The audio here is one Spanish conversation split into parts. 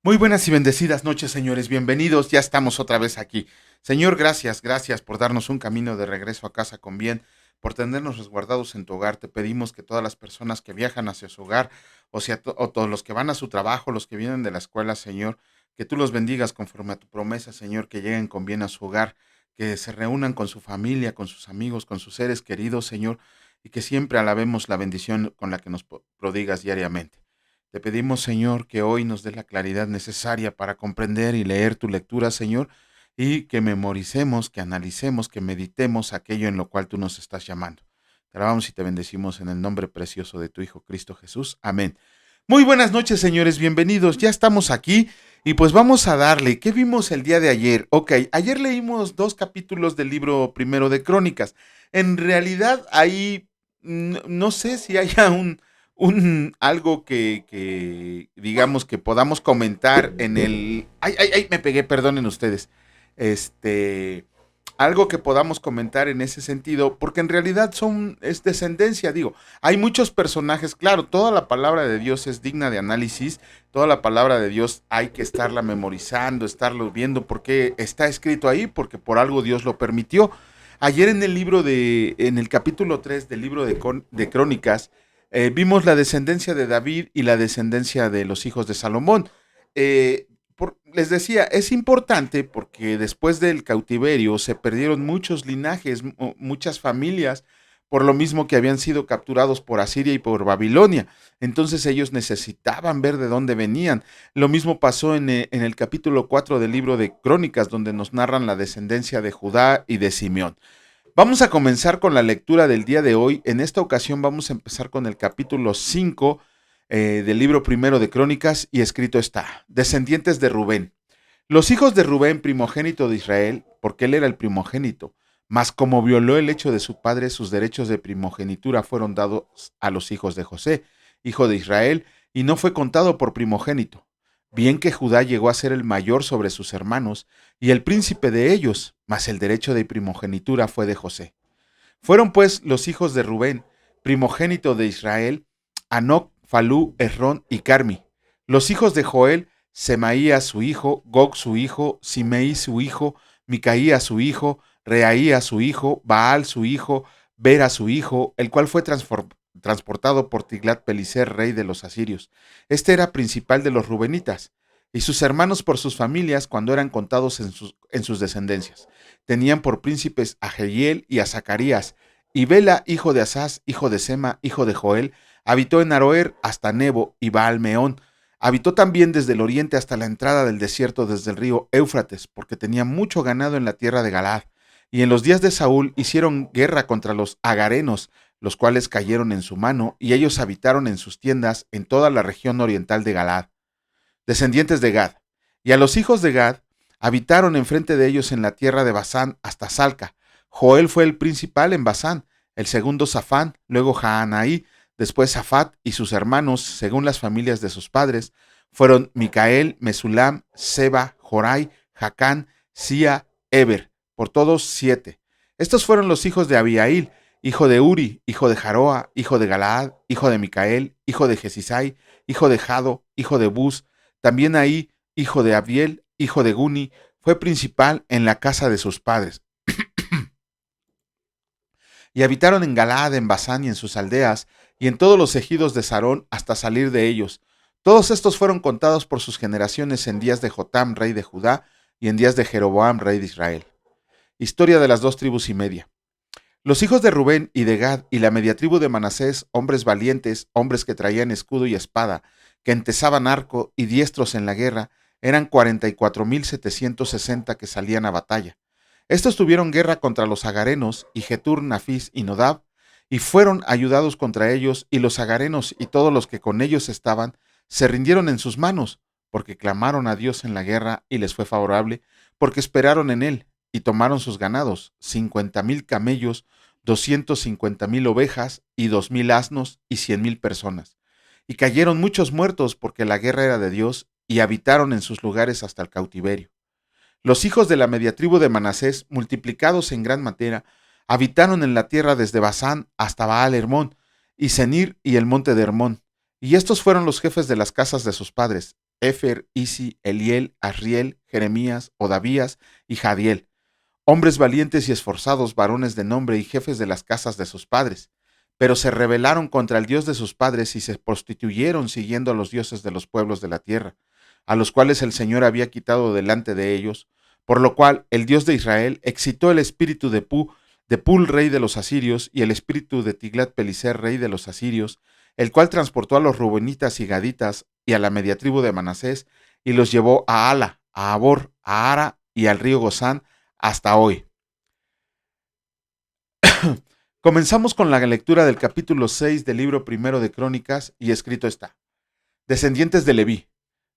Muy buenas y bendecidas noches, señores. Bienvenidos. Ya estamos otra vez aquí. Señor, gracias por darnos un camino de regreso a casa con bien, por tenernos resguardados en tu hogar. Te pedimos que todas las personas que viajan hacia su hogar, o todos los que van a su trabajo, los que vienen de la escuela, Señor, que tú los bendigas conforme a tu promesa, Señor, que lleguen con bien a su hogar, que se reúnan con su familia, con sus amigos, con sus seres queridos, Señor, y que siempre alabemos la bendición con la que nos prodigas diariamente. Te pedimos, Señor, que hoy nos des la claridad necesaria para comprender y leer tu lectura, Señor, y que memoricemos, que analicemos, que meditemos aquello en lo cual tú nos estás llamando. Te alabamos y te bendecimos en el nombre precioso de tu Hijo Cristo Jesús. Amén. Muy buenas noches, señores, bienvenidos. Ya estamos aquí y pues vamos a darle. ¿Qué vimos el día de ayer? Ok, ayer leímos 2 capítulos del libro primero de Crónicas. En realidad ahí no sé si haya un algo que digamos que podamos comentar en el. Ay, me pegué, perdonen ustedes. Este. Algo que podamos comentar en ese sentido, porque en realidad es descendencia, digo. Hay muchos personajes, claro, toda la palabra de Dios es digna de análisis, toda la palabra de Dios hay que estarla memorizando, estarlo viendo, porque está escrito ahí, porque por algo Dios lo permitió. Ayer en el capítulo 3 del libro de Crónicas, vimos la descendencia de David y la descendencia de los hijos de Salomón. Les decía, es importante porque después del cautiverio se perdieron muchos linajes, muchas familias, por lo mismo que habían sido capturados por Asiria y por Babilonia. Entonces ellos necesitaban ver de dónde venían. Lo mismo pasó en el capítulo 4 del libro de Crónicas, donde nos narran la descendencia de Judá y de Simeón. Vamos a comenzar con la lectura del día de hoy. En esta ocasión vamos a empezar con el capítulo 5 del libro primero de Crónicas y escrito está, descendientes de Rubén. Los hijos de Rubén, primogénito de Israel, porque él era el primogénito, mas como violó el hecho de su padre, sus derechos de primogenitura fueron dados a los hijos de José, hijo de Israel, y no fue contado por primogénito. Bien que Judá llegó a ser el mayor sobre sus hermanos y el príncipe de ellos, mas el derecho de primogenitura fue de José. Fueron pues los hijos de Rubén, primogénito de Israel, Anoc, Falú, Esrón y Carmi. Los hijos de Joel, Semaías su hijo, Gog su hijo, Simei su hijo, Micaía su hijo, Reaía su hijo, Baal su hijo, Bera su hijo, el cual fue transportado por Tiglat-Pileser, rey de los asirios. Este era principal de los rubenitas, y sus hermanos por sus familias cuando eran contados en sus descendencias. Tenían por príncipes a Jehiel y a Zacarías, y Bela, hijo de Asaz, hijo de Sema, hijo de Joel, habitó en Aroer hasta Nebo y Baal-Meón. Habitó también desde el oriente hasta la entrada del desierto desde el río Éufrates, porque tenía mucho ganado en la tierra de Galaad. Y en los días de Saúl hicieron guerra contra los agarenos, los cuales cayeron en su mano, y ellos habitaron en sus tiendas en toda la región oriental de Galaad. Descendientes de Gad. Y a los hijos de Gad habitaron enfrente de ellos en la tierra de Basán hasta Salca. Joel fue el principal en Basán, el segundo Safán, luego Jaanaí, después Safat y sus hermanos, según las familias de sus padres, fueron Micael, Mesulam, Seba, Jorai, Jacán, Sia, Eber, por todos 7. Estos fueron los hijos de Abiail, hijo de Uri, hijo de Jaroa, hijo de Galaad, hijo de Micael, hijo de Jesisai, hijo de Jado, hijo de Bus. También ahí, hijo de Abiel, hijo de Guni, fue principal en la casa de sus padres. Y habitaron en Galaad, en Basán y en sus aldeas, y en todos los ejidos de Sarón hasta salir de ellos. Todos estos fueron contados por sus generaciones en días de Jotam, rey de Judá, y en días de Jeroboam, rey de Israel. Historia de las 2 tribus y media. Los hijos de Rubén y de Gad y la media tribu de Manasés, hombres valientes, hombres que traían escudo y espada, que entesaban arco y diestros en la guerra, eran 44,760 que salían a batalla. Estos tuvieron guerra contra los agarenos, y Getur, Nafis y Nodab, y fueron ayudados contra ellos, y los agarenos y todos los que con ellos estaban se rindieron en sus manos, porque clamaron a Dios en la guerra y les fue favorable, porque esperaron en él, y tomaron sus ganados, 50,000 camellos, 250,000 ovejas, y 2,000 asnos, y 100,000 personas. Y cayeron muchos muertos, porque la guerra era de Dios, y habitaron en sus lugares hasta el cautiverio. Los hijos de la media tribu de Manasés, multiplicados en gran materia, habitaron en la tierra desde Basán hasta Baal Hermón, y Senir y el monte de Hermón. Y estos fueron los jefes de las casas de sus padres: Efer, Isi, Eliel, Asriel, Jeremías, Odavías y Jadiel, hombres valientes y esforzados, varones de nombre y jefes de las casas de sus padres. Pero se rebelaron contra el Dios de sus padres y se prostituyeron siguiendo a los dioses de los pueblos de la tierra, a los cuales el Señor había quitado delante de ellos, por lo cual el Dios de Israel excitó el espíritu de Pul, rey de los asirios, y el espíritu de Tiglat-Pileser, rey de los asirios, el cual transportó a los rubenitas y gaditas y a la media tribu de Manasés, y los llevó a Ala, a Abor, a Ara y al río Gozán, hasta hoy. Comenzamos con la lectura del capítulo 6 del libro primero de Crónicas, y escrito está: Descendientes de Leví.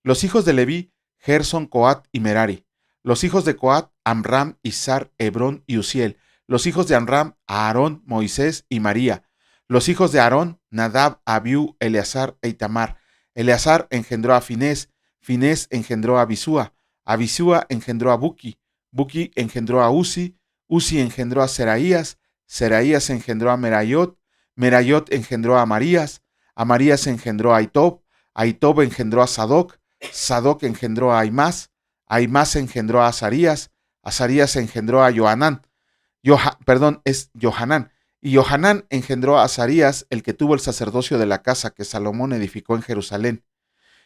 Los hijos de Leví, Gersón, Coat y Merari. Los hijos de Coat, Amram, Izar, Hebrón y Uziel. Los hijos de Amram, Aarón, Moisés y María. Los hijos de Aarón, Nadab, Abiú, Eleazar e Itamar. Eleazar engendró a Finés, Finés engendró a Abisúa, Abisúa engendró a Buki, Buki engendró a Uzi, Uzi engendró a Seraías, Seraías engendró a Merayot, Merayot engendró a Amarías, Amarías engendró a Aitob, Aitob engendró a Sadoc, Sadoc engendró a Aimás, Aimás engendró a Azarías, Azarías engendró a Johanán, es Johanán, y Johanán engendró a Azarías, el que tuvo el sacerdocio de la casa que Salomón edificó en Jerusalén.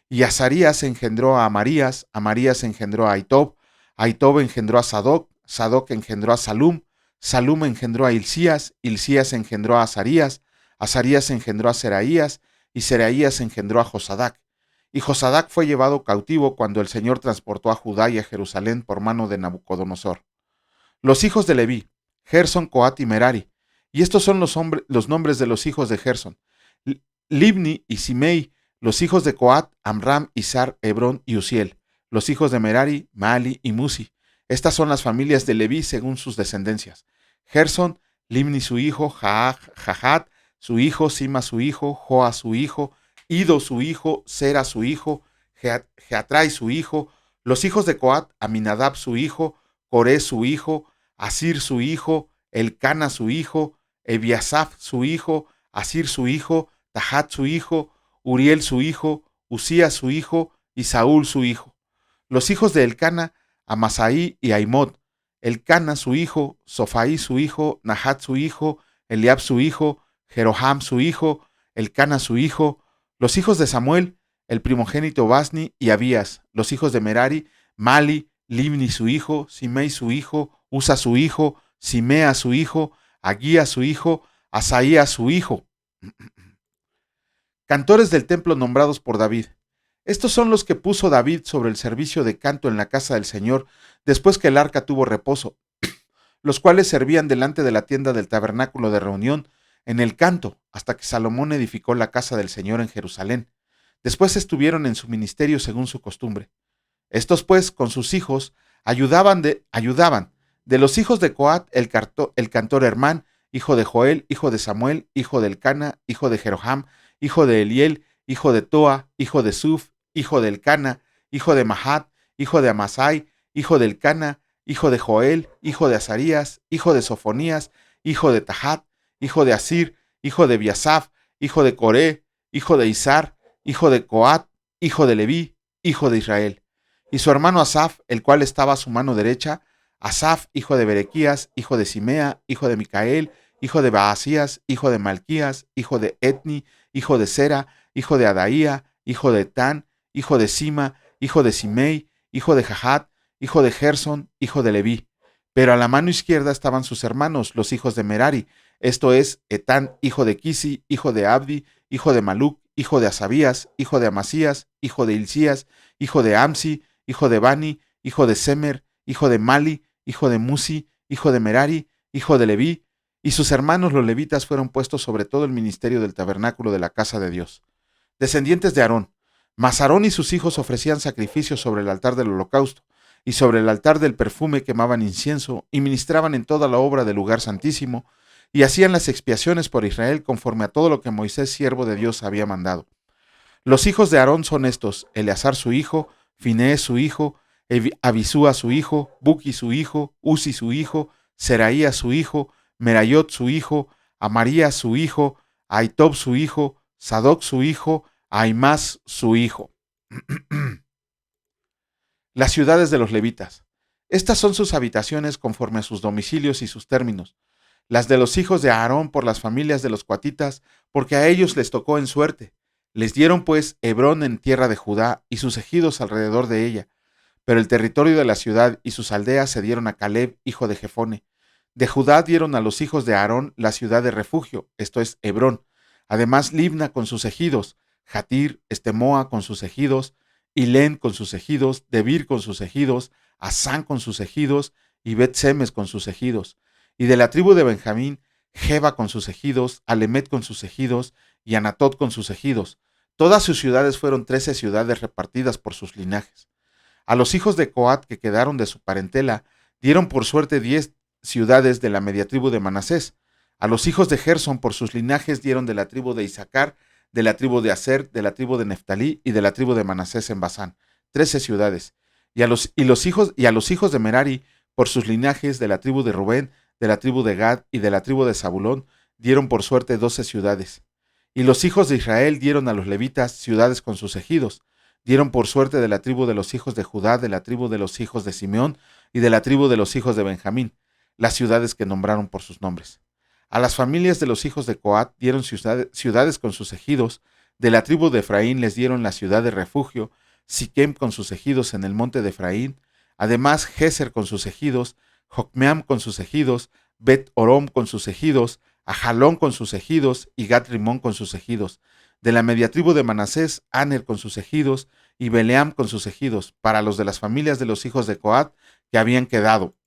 Y Azarías engendró a Amarías, Amarías engendró a Aitob, Aitob engendró a Sadoc, Sadoc engendró a Salum, Salum engendró a Hilcías, Hilcías engendró a Azarías, Azarías engendró a Seraías, y Seraías engendró a Josadac. Y Josadac fue llevado cautivo cuando el Señor transportó a Judá y a Jerusalén por mano de Nabucodonosor. Los hijos de Leví, Gersón, Coat y Merari. Y estos son los nombres de los hijos de Gersón: Libni y Simei. Los hijos de Coat, Amram, Izar, Hebrón y Uziel. Los hijos de Merari, Maali y Musi. Estas son las familias de Leví según sus descendencias: Gersón, Libni su hijo, Jahat su hijo, Sima su hijo, Joa su hijo, Ido su hijo, Sera su hijo, Geatrai su hijo. Los hijos de Coat, Aminadab su hijo, Coré su hijo, Asir su hijo, Elcana su hijo, Ebiasaf su hijo, Asir su hijo, Tahat su hijo, Uriel su hijo, Usías su hijo y Saúl su hijo. Los hijos de Elcana, Amasaí y Aimod. Elcana su hijo, Sofaí su hijo, Nahat su hijo, Eliab su hijo, Jeroham su hijo, Elcana su hijo. Los hijos de Samuel, el primogénito Basni y Abías. Los hijos de Merari, Mali, Libni su hijo, Simei su hijo, Usa su hijo, Simea su hijo, Aguía su hijo, Asaía su hijo. Cantores del templo nombrados por David. Estos son los que puso David sobre el servicio de canto en la casa del Señor después que el arca tuvo reposo, los cuales servían delante de la tienda del tabernáculo de reunión en el canto hasta que Salomón edificó la casa del Señor en Jerusalén. Después estuvieron en su ministerio según su costumbre. Estos pues, con sus hijos, ayudaban. De los hijos de Coat, el cantor Hermán, hijo de Joel, hijo de Samuel, hijo de Elcana, hijo de Jeroham, hijo de Eliel, hijo de Toa, hijo de Suf, hijo de Elcana, hijo de Mahat, hijo de Amasai, hijo de Elcana, hijo de Joel, hijo de Azarías, hijo de Sofonías, hijo de Tahat, hijo de Asir, hijo de Biasaf, hijo de Coré, hijo de Izar, hijo de Coat, hijo de Leví, hijo de Israel. Y su hermano Asaf, el cual estaba a su mano derecha, Asaf, hijo de Berequías, hijo de Simea, hijo de Micael, hijo de Baasías, hijo de Malquías, hijo de Etni, hijo de Sera, hijo de Adaía, hijo de Tan, hijo de Sima, hijo de Simei, hijo de Jahat, hijo de Gersón, hijo de Leví. Pero a la mano izquierda estaban sus hermanos, los hijos de Merari, esto es, Etán, hijo de Kisi, hijo de Abdi, hijo de Maluc, hijo de Asabías, hijo de Amasías, hijo de Hilcías, hijo de Amsi, hijo de Bani, hijo de Semer, hijo de Mali, hijo de Musi, hijo de Merari, hijo de Leví, y sus hermanos los levitas fueron puestos sobre todo el ministerio del tabernáculo de la casa de Dios. Descendientes de Aarón. Mas Aarón y sus hijos ofrecían sacrificios sobre el altar del holocausto, y sobre el altar del perfume quemaban incienso, y ministraban en toda la obra del lugar santísimo, y hacían las expiaciones por Israel conforme a todo lo que Moisés, siervo de Dios, había mandado. Los hijos de Aarón son estos: Eleazar su hijo, Finés su hijo, Abisúa su hijo, Buki su hijo, Uzi su hijo, Seraías su hijo, Merayot su hijo, Amarías su hijo, Aitob su hijo, Sadoc su hijo, Aimás su hijo. Las ciudades de los levitas. Estas son sus habitaciones conforme a sus domicilios y sus términos. Las de los hijos de Aarón por las familias de los coatitas, porque a ellos les tocó en suerte. Les dieron pues Hebrón en tierra de Judá y sus ejidos alrededor de ella. Pero el territorio de la ciudad y sus aldeas se dieron a Caleb, hijo de Jefone. De Judá dieron a los hijos de Aarón la ciudad de refugio, esto es Hebrón. Además Libna con sus ejidos, Jatir, Estemoa con sus ejidos, Hilén con sus ejidos, Debir con sus ejidos, Asán con sus ejidos y Bet-Semes con sus ejidos. Y de la tribu de Benjamín, Geba con sus ejidos, Alemet con sus ejidos y Anatot con sus ejidos. Todas sus ciudades fueron 13 ciudades repartidas por sus linajes. A los hijos de Coat que quedaron de su parentela, dieron por suerte 10 ciudades de la media tribu de Manasés. A los hijos de Gersón por sus linajes dieron de la tribu de Isaacar, de la tribu de Aser, de la tribu de Neftalí y de la tribu de Manasés en Basán, 13 ciudades. Y a los hijos de Merari por sus linajes de la tribu de Rubén, de la tribu de Gad y de la tribu de Zabulón dieron por suerte 12 ciudades. Y los hijos de Israel dieron a los levitas ciudades con sus ejidos. Dieron por suerte de la tribu de los hijos de Judá, de la tribu de los hijos de Simeón y de la tribu de los hijos de Benjamín, las ciudades que nombraron por sus nombres. A las familias de los hijos de Coat dieron ciudades con sus ejidos. De la tribu de Efraín les dieron la ciudad de refugio, Siquem con sus ejidos en el monte de Efraín, además Geser con sus ejidos, Jocmeam con sus ejidos, Bet-Orom con sus ejidos, Ajalón con sus ejidos y Gat-Rimón con sus ejidos. De la media tribu de Manasés, Aner con sus ejidos y Beleam con sus ejidos, para los de las familias de los hijos de Coat que habían quedado.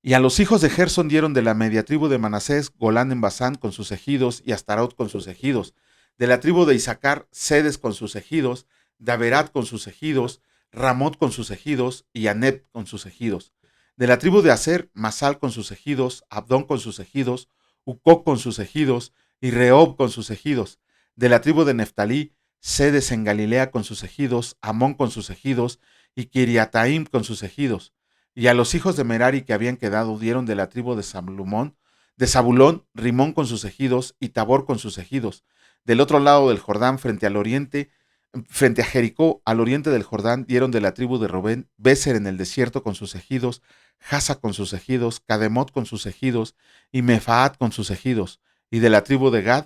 Y a los hijos de Gersón dieron de la media tribu de Manasés, Golán en Basán con sus ejidos y Astarot con sus ejidos. De la tribu de Isaacar, Sedes con sus ejidos, Daberat con sus ejidos, Ramot con sus ejidos y Aneb con sus ejidos. De la tribu de Aser, Masal con sus ejidos, Abdón con sus ejidos, Ucoc con sus ejidos y Rehob con sus ejidos. De la tribu de Neftalí, Sedes en Galilea con sus ejidos, Amón con sus ejidos y Kiriataim con sus ejidos. Y a los hijos de Merari que habían quedado dieron de la tribu de Zabulón, Rimón con sus ejidos y Tabor con sus ejidos. Del otro lado del Jordán, frente a Jericó, al oriente del Jordán, dieron de la tribu de Rubén, Béser en el desierto con sus ejidos, Jasa con sus ejidos, Cademot con sus ejidos y Mefaat con sus ejidos. Y de la tribu de Gad,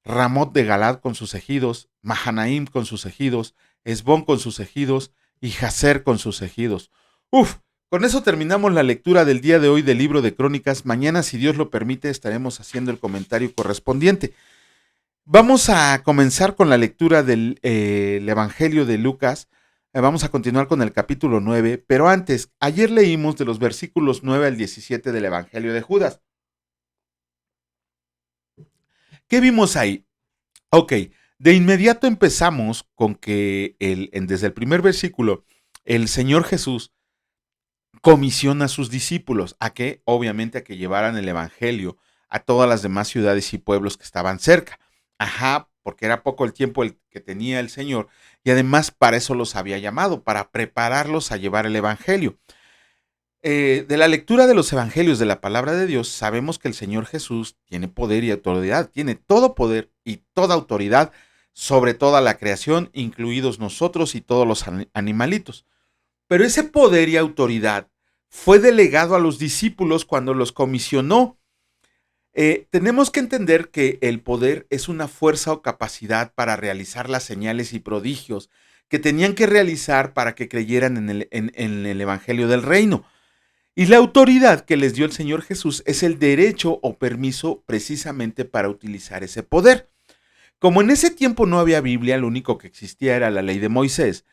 Ramot de Galad con sus ejidos, Mahanaim con sus ejidos, Esbón con sus ejidos y Jaser con sus ejidos. ¡Uf! Con eso terminamos la lectura del día de hoy del libro de Crónicas. Mañana, si Dios lo permite, estaremos haciendo el comentario correspondiente. Vamos a comenzar con la lectura del el Evangelio de Lucas. Vamos a continuar con el capítulo 9, pero antes, ayer leímos de los versículos 9 al 17 del Evangelio de Judas. ¿Qué vimos ahí? Ok, de inmediato empezamos con que desde el primer versículo, el Señor Jesús comisiona a sus discípulos a que, obviamente, a que llevaran el evangelio a todas las demás ciudades y pueblos que estaban cerca. Ajá, porque era poco el tiempo el que tenía el Señor y además para eso los había llamado, para prepararlos a llevar el evangelio. De la lectura de los evangelios de la palabra de Dios, sabemos que el Señor Jesús tiene poder y autoridad, tiene todo poder y toda autoridad sobre toda la creación, incluidos nosotros y todos los animalitos. Pero ese poder y autoridad fue delegado a los discípulos cuando los comisionó. Tenemos que entender que el poder es una fuerza o capacidad para realizar las señales y prodigios que tenían que realizar para que creyeran en el Evangelio del Reino. Y la autoridad que les dio el Señor Jesús es el derecho o permiso precisamente para utilizar ese poder. Como en ese tiempo no había Biblia, lo único que existía era la ley de Moisés.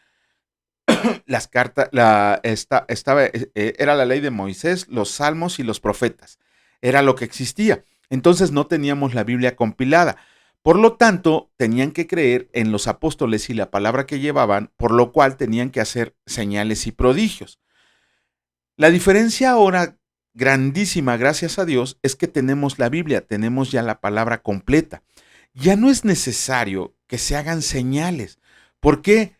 Las cartas, era la ley de Moisés, los salmos y los profetas. Era lo que existía. Entonces no teníamos la Biblia compilada. Por lo tanto, tenían que creer en los apóstoles y la palabra que llevaban, por lo cual tenían que hacer señales y prodigios. La diferencia ahora grandísima, gracias a Dios, es que tenemos la Biblia, tenemos ya la palabra completa. Ya no es necesario que se hagan señales. ¿Por qué?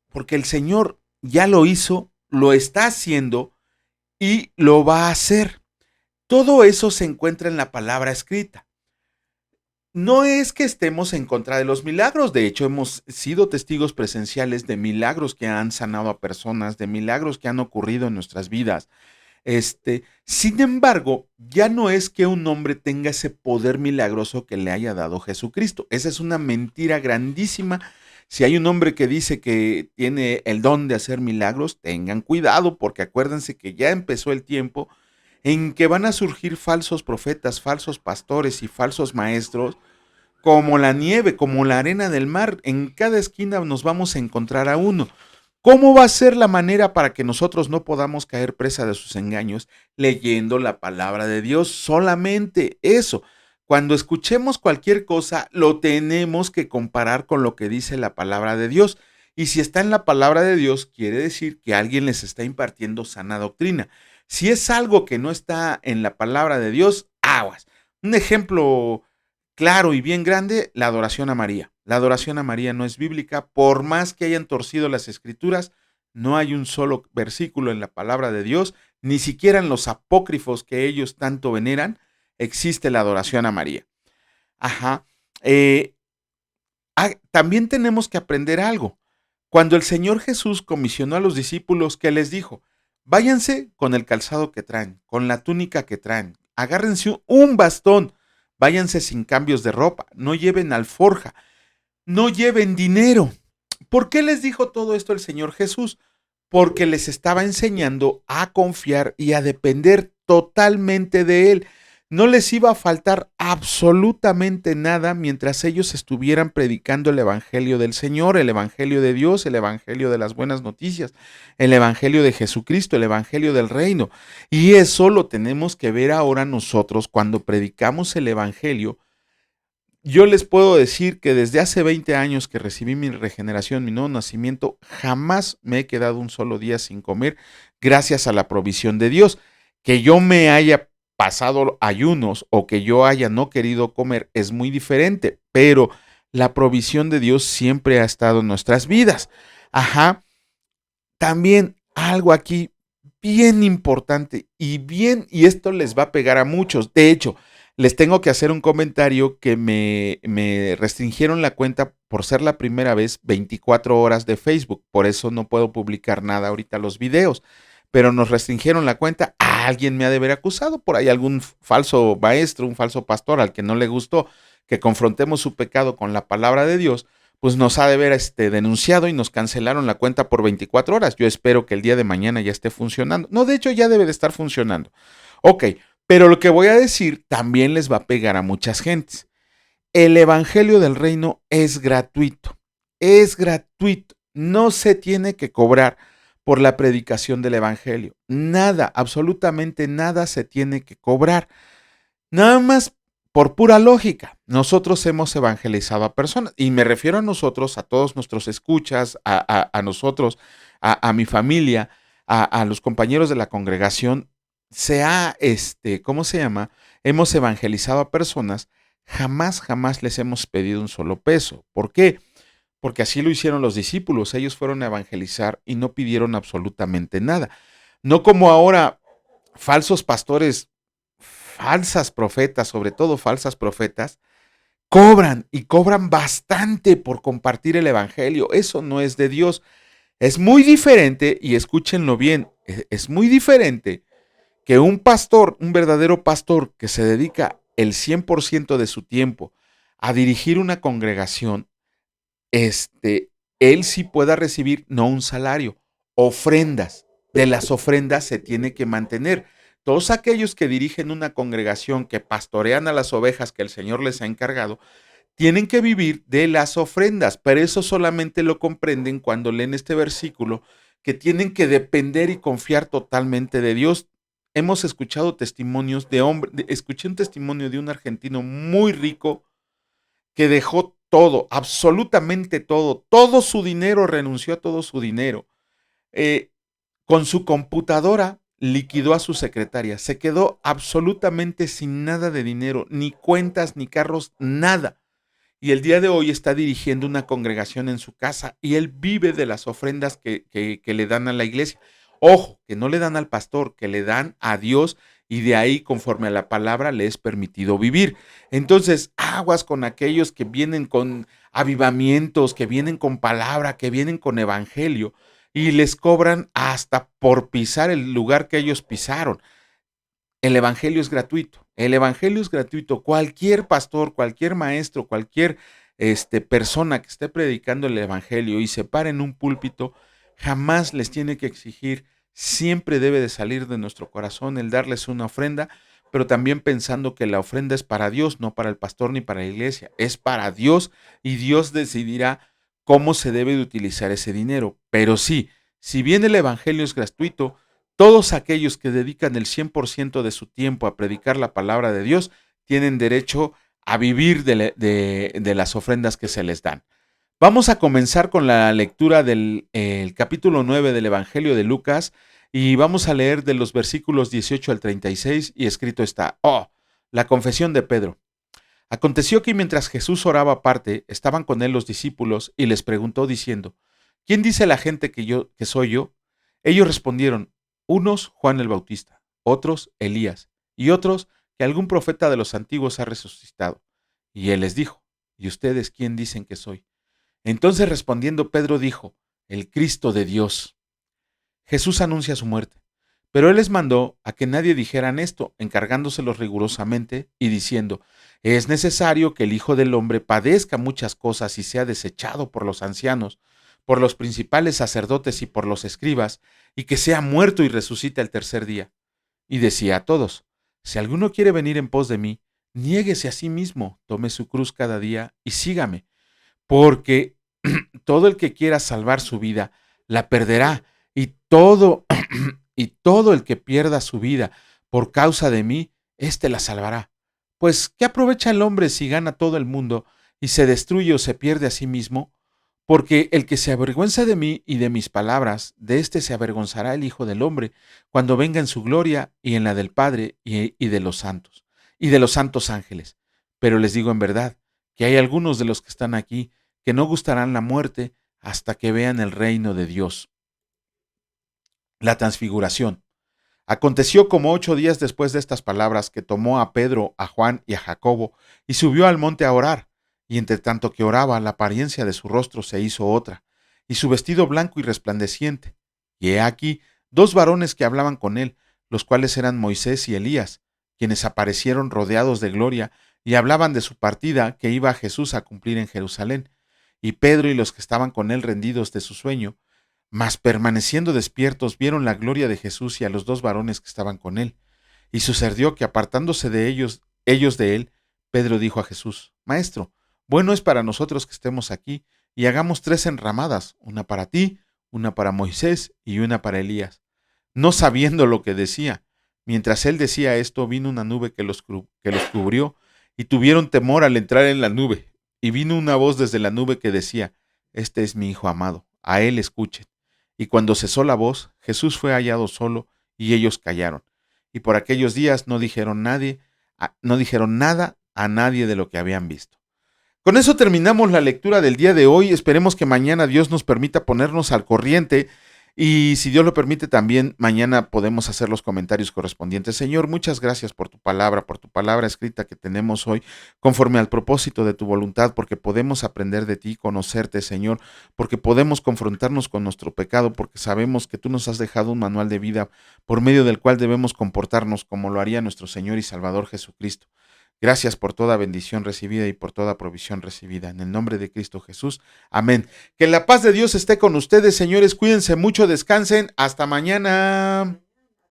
Porque el Señor ya lo hizo, lo está haciendo y lo va a hacer. Todo eso se encuentra en la palabra escrita. no es que estemos en contra de los milagros, de hecho hemos sido testigos presenciales de milagros que han sanado a personas, de milagros que han ocurrido en nuestras vidas. Sin embargo, ya no es que un hombre tenga ese poder milagroso que le haya dado Jesucristo. Esa es una mentira grandísima. Si hay un hombre que dice que tiene el don de hacer milagros, tengan cuidado porque acuérdense que ya empezó el tiempo en que van a surgir falsos profetas, falsos pastores y falsos maestros, como la nieve, como la arena del mar. En cada esquina nos vamos a encontrar a uno. ¿Cómo va a ser la manera para que nosotros no podamos caer presa de sus engaños? Leyendo la palabra de Dios, solamente eso. Cuando escuchemos cualquier cosa, lo tenemos que comparar con lo que dice la palabra de Dios. Y si está en la palabra de Dios, quiere decir que alguien les está impartiendo sana doctrina. Si es algo que no está en la palabra de Dios, aguas. Un ejemplo claro y bien grande, la adoración a María. La adoración a María no es bíblica, por más que hayan torcido las escrituras, no hay un solo versículo en la palabra de Dios, ni siquiera en los apócrifos que ellos tanto veneran, existe la adoración a María. Ajá. Eh, También tenemos que aprender algo. Cuando el Señor Jesús comisionó a los discípulos, ¿qué les dijo? Váyanse con el calzado que traen, con la túnica que traen, agárrense un bastón, váyanse sin cambios de ropa, no lleven alforja, no lleven dinero. ¿Por qué les dijo todo esto el Señor Jesús? Porque les estaba enseñando a confiar y a depender totalmente de Él. No les iba a faltar absolutamente nada mientras ellos estuvieran predicando el Evangelio del Señor, el Evangelio de Dios, el Evangelio de las buenas noticias, el Evangelio de Jesucristo, el Evangelio del reino. Y eso lo tenemos que ver ahora nosotros cuando predicamos el Evangelio. Yo les puedo decir que desde hace 20 años que recibí mi regeneración, mi nuevo nacimiento, jamás me he quedado un solo día sin comer gracias a la provisión de Dios. Que yo me haya pasado ayunos o que yo haya no querido comer es muy diferente, pero la provisión de Dios siempre ha estado en nuestras vidas. Ajá. También algo aquí bien importante y esto les va a pegar a muchos. De hecho, les tengo que hacer un comentario que me restringieron la cuenta por ser la primera vez 24 horas de Facebook. Por eso no puedo publicar nada ahorita los videos. Pero nos restringieron la cuenta. Alguien me ha de haber acusado por ahí, algún falso maestro, un falso pastor al que no le gustó que confrontemos su pecado con la palabra de Dios, pues nos ha de haber denunciado y nos cancelaron la cuenta por 24 horas. Yo espero que el día de mañana ya esté funcionando. No, de hecho ya debe de estar funcionando. Ok, pero lo que voy a decir también les va a pegar a muchas gentes. El Evangelio del Reino es gratuito. Es gratuito. No se tiene que cobrar por la predicación del Evangelio. Nada, absolutamente nada se tiene que cobrar. Nada más por pura lógica. Nosotros hemos evangelizado a personas. Y me refiero a nosotros, a todos nuestros escuchas, a nosotros, a mi familia, a los compañeros de la congregación. ¿Cómo se llama? Hemos evangelizado a personas. Jamás les hemos pedido un solo peso. ¿Por qué? Porque así lo hicieron los discípulos. Ellos fueron a evangelizar y no pidieron absolutamente nada. No como ahora falsos pastores, falsas profetas, sobre todo falsas profetas, cobran y cobran bastante por compartir el evangelio. Eso no es de Dios. Es muy diferente, y escúchenlo bien, es muy diferente que un pastor, un verdadero pastor que se dedica el 100% de su tiempo a dirigir una congregación, él sí pueda recibir no un salario, ofrendas. De las ofrendas se tiene que mantener. Todos aquellos que dirigen una congregación, que pastorean a las ovejas que el Señor les ha encargado, tienen que vivir de las ofrendas, pero eso solamente lo comprenden cuando leen este versículo, que tienen que depender y confiar totalmente de Dios. Hemos escuchado testimonios de hombres, escuché un testimonio de un argentino muy rico que dejó todo, absolutamente todo su dinero, renunció a todo su dinero. Eh, con su computadora liquidó a su secretaria, se quedó absolutamente sin nada de dinero, ni cuentas, ni carros, nada. Y el día de hoy está dirigiendo una congregación en su casa y él vive de las ofrendas que le dan a la iglesia. Ojo, que no le dan al pastor, que le dan a Dios y de ahí, conforme a la palabra, le es permitido vivir. Entonces, aguas con aquellos que vienen con avivamientos, que vienen con palabra, que vienen con evangelio, y les cobran hasta por pisar el lugar que ellos pisaron. El evangelio es gratuito. El evangelio es gratuito. Cualquier pastor, cualquier maestro, cualquier persona que esté predicando el evangelio y se pare en un púlpito, jamás les tiene que exigir, siempre debe de salir de nuestro corazón el darles una ofrenda, pero también pensando que la ofrenda es para Dios, no para el pastor ni para la iglesia, es para Dios y Dios decidirá cómo se debe de utilizar ese dinero. Pero sí, si bien el evangelio es gratuito, todos aquellos que dedican el 100% de su tiempo a predicar la palabra de Dios tienen derecho a vivir de las ofrendas que se les dan. Vamos a comenzar con la lectura del capítulo 9 del Evangelio de Lucas y vamos a leer de los versículos 18 al 36 y escrito está, la confesión de Pedro. Aconteció que mientras Jesús oraba aparte, estaban con él los discípulos y les preguntó diciendo, ¿quién dice la gente que soy yo? Ellos respondieron, unos Juan el Bautista, otros Elías y otros que algún profeta de los antiguos ha resucitado. Y él les dijo, ¿y ustedes quién dicen que soy? Entonces respondiendo Pedro dijo, el Cristo de Dios. Jesús anuncia su muerte, pero él les mandó a que nadie dijeran esto, encargándoselos rigurosamente y diciendo, es necesario que el Hijo del Hombre padezca muchas cosas y sea desechado por los ancianos, por los principales sacerdotes y por los escribas, y que sea muerto y resucite al tercer día. Y decía a todos, si alguno quiere venir en pos de mí, niéguese a sí mismo, tome su cruz cada día y sígame, porque todo el que quiera salvar su vida, la perderá, y todo el que pierda su vida por causa de mí, éste la salvará. Pues, ¿qué aprovecha el hombre si gana todo el mundo y se destruye o se pierde a sí mismo? Porque el que se avergüenza de mí y de mis palabras, de éste se avergonzará el Hijo del Hombre, cuando venga en su gloria y en la del Padre y de los santos, y de los santos ángeles. Pero les digo en verdad, que hay algunos de los que están aquí que no gustarán la muerte hasta que vean el reino de Dios. La transfiguración. Aconteció como 8 días después de estas palabras que tomó a Pedro, a Juan y a Jacobo y subió al monte a orar. Y entre tanto que oraba, la apariencia de su rostro se hizo otra, y su vestido blanco y resplandeciente. Y he aquí 2 varones que hablaban con él, los cuales eran Moisés y Elías, quienes aparecieron rodeados de gloria y hablaban de su partida que iba a Jesús a cumplir en Jerusalén. Y Pedro y los que estaban con él rendidos de su sueño, mas permaneciendo despiertos, vieron la gloria de Jesús y a los 2 varones que estaban con él. Y sucedió que apartándose de ellos de él, Pedro dijo a Jesús, Maestro, bueno es para nosotros que estemos aquí, y hagamos 3 enramadas, una para ti, una para Moisés y una para Elías. No sabiendo lo que decía. Mientras él decía esto, vino una nube que los cubrió, y tuvieron temor al entrar en la nube. Y vino una voz desde la nube que decía, Este es mi Hijo amado, a él escuchen. Y cuando cesó la voz, Jesús fue hallado solo, y ellos callaron. Y por aquellos días no dijeron nada a nadie de lo que habían visto. Con eso terminamos la lectura del día de hoy. Esperemos que mañana Dios nos permita ponernos al corriente y si Dios lo permite también mañana podemos hacer los comentarios correspondientes. Señor, muchas gracias por tu palabra escrita que tenemos hoy conforme al propósito de tu voluntad, porque podemos aprender de ti, conocerte, Señor, porque podemos confrontarnos con nuestro pecado, porque sabemos que tú nos has dejado un manual de vida por medio del cual debemos comportarnos como lo haría nuestro Señor y Salvador Jesucristo. Gracias por toda bendición recibida y por toda provisión recibida. En el nombre de Cristo Jesús. Amén. Que la paz de Dios esté con ustedes, señores. Cuídense mucho, descansen. Hasta mañana.